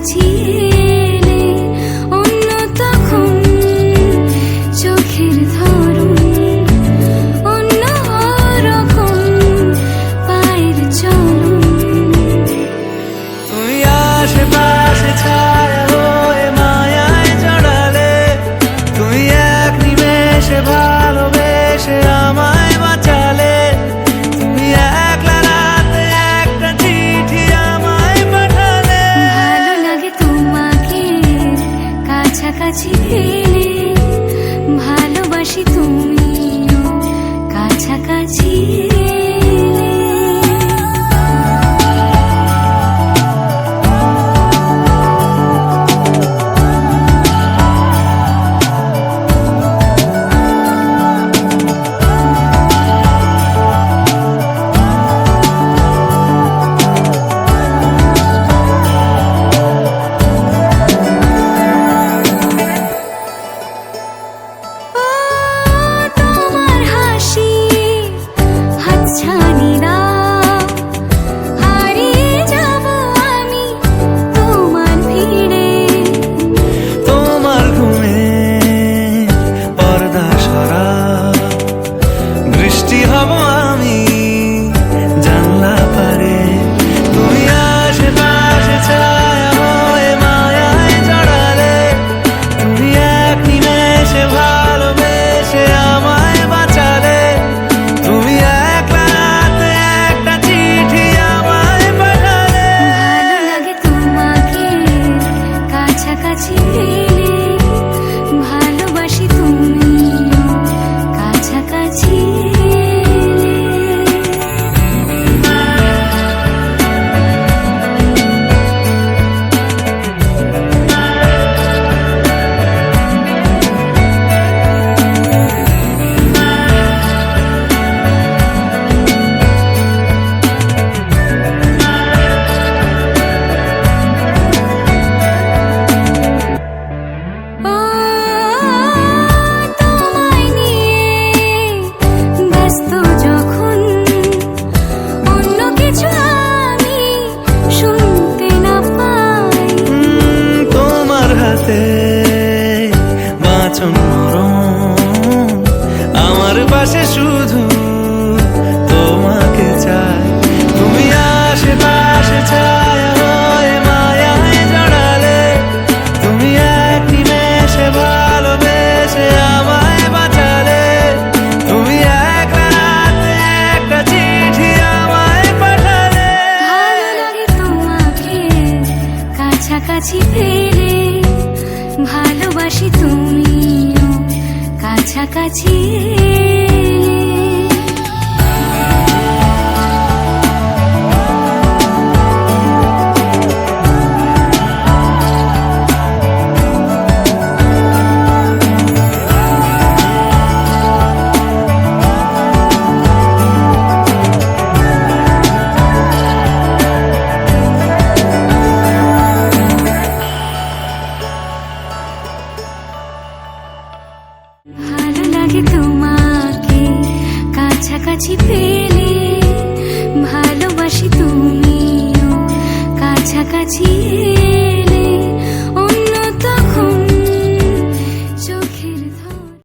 কাছাকাছি এলে অন্য তখন চোখের ধরন অন্য রকম পায়ের চলন। তুমি আশেপাশে ছায়া হয়ে মায়ায় জড়ালে, তুমি এক নিমেষে ভালোবেসে আমায় বাঁচালে, তুমি একলা রাতে একটা চিঠি আমায় পাঠালে। ভালো লাগে তোমাকে কাছাকাছি পেলে, ভালোবাসি তুমিও কাছাকাছি এলে। তোমার হাসি হাতছানিরা হারিয়ে যাব আমি তোমার ভিড়ে। তোমার ঘুমে পর্দা সরা, বৃষ্টি হব আমি জানলা পারে। তুমি আশেপাশে ছায়া হয়ে মায়ায় জড়ালে, তুমি এক নিমেষে ভালোবেসে আমায় বাঁচালে, তুমি একলা রাতে একটা চিঠি আমায় পাঠালে। ভালো লাগে তোমাকে কাছাকাছি পেলে, ভালোবাসি তুমিও কাছাকাছি এলে। ও তোমায় নিয়ে ব্যস্ত যখন অন্য কিছু আমি শুনতে না পাই। তোমার হাতে বাঁচন মরণ, আমার পাশে শুধু তোমাকে চাই। তুমি আশেপাশে ছায়া হয়ে মায়ায় জড়ালে, তুমি এক নিমেষে ভালোবেসে আমায় বাঁচালে, তুমি একলা রাতে একটা চিঠি আমায় পাঠালে। ভালো লাগে তোমাকে কাছাকাছি পেলে, ভালোবাসি তুমিও কাছাকাছি এলে। ভালো লাগে তোমাকে কাছাকাছি পেলে,